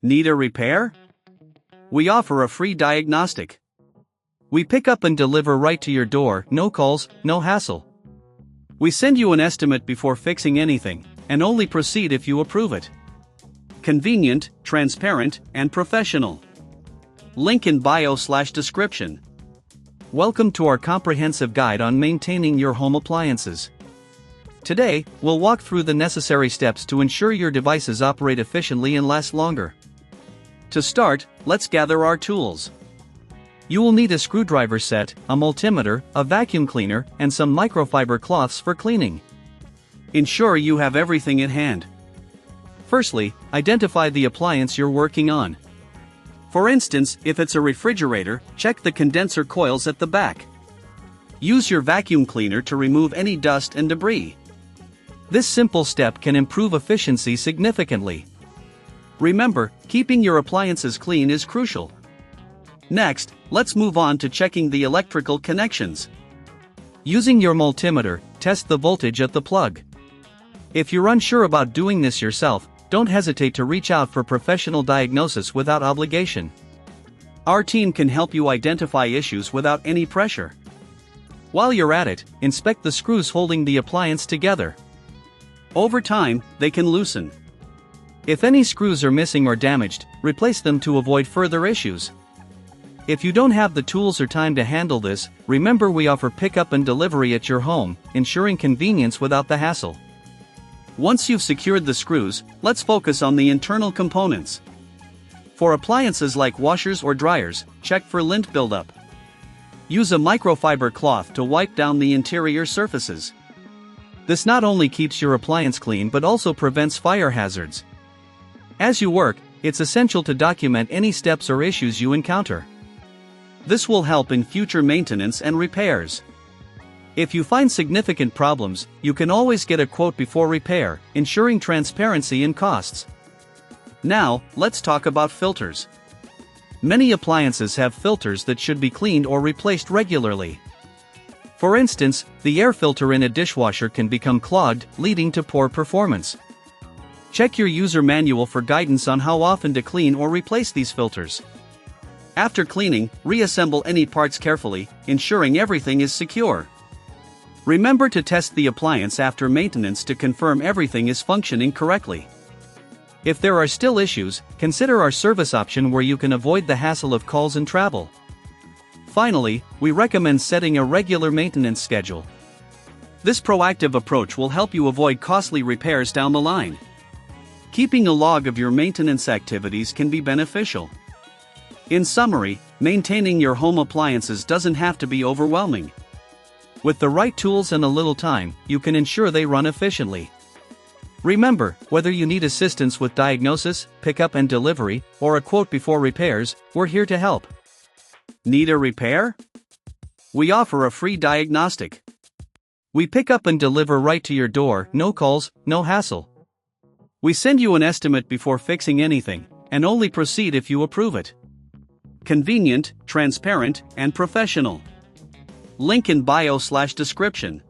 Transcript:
Need a repair? We offer a free diagnostic. We pick up and deliver right to your door, no calls, no hassle. We send you an estimate before fixing anything, and only proceed if you approve it. Convenient, transparent, and professional. Link in bio/description. Welcome to our comprehensive guide on maintaining your home appliances. Today, we'll walk through the necessary steps to ensure your devices operate efficiently and last longer. To start, let's gather our tools. You will need a screwdriver set, a multimeter, a vacuum cleaner, and some microfiber cloths for cleaning. Ensure you have everything at hand. Firstly, identify the appliance you're working on. For instance, if it's a refrigerator, check the condenser coils at the back. Use your vacuum cleaner to remove any dust and debris. This simple step can improve efficiency significantly. Remember, keeping your appliances clean is crucial. Next, let's move on to checking the electrical connections. Using your multimeter, test the voltage at the plug. If you're unsure about doing this yourself, don't hesitate to reach out for professional diagnosis without obligation. Our team can help you identify issues without any pressure. While you're at it, inspect the screws holding the appliance together. Over time, they can loosen. If any screws are missing or damaged, replace them to avoid further issues. If you don't have the tools or time to handle this, remember we offer pickup and delivery at your home, ensuring convenience without the hassle. Once you've secured the screws, let's focus on the internal components. For appliances like washers or dryers, check for lint buildup. Use a microfiber cloth to wipe down the interior surfaces. This not only keeps your appliance clean but also prevents fire hazards. As you work, it's essential to document any steps or issues you encounter. This will help in future maintenance and repairs. If you find significant problems, you can always get a quote before repair, ensuring transparency in costs. Now, let's talk about filters. Many appliances have filters that should be cleaned or replaced regularly. For instance, the air filter in a dishwasher can become clogged, leading to poor performance. Check your user manual for guidance on how often to clean or replace these filters. After cleaning, reassemble any parts carefully, ensuring everything is secure. Remember to test the appliance after maintenance to confirm everything is functioning correctly. If there are still issues, consider our service option where you can avoid the hassle of calls and travel. Finally, we recommend setting a regular maintenance schedule. This proactive approach will help you avoid costly repairs down the line. Keeping a log of your maintenance activities can be beneficial. In summary, maintaining your home appliances doesn't have to be overwhelming. With the right tools and a little time, you can ensure they run efficiently. Remember, whether you need assistance with diagnosis, pickup and delivery, or a quote before repairs, we're here to help. Need a repair? We offer a free diagnostic. We pick up and deliver right to your door, no calls, no hassle. We send you an estimate before fixing anything, and only proceed if you approve it. Convenient, transparent, and professional. Link in bio/description.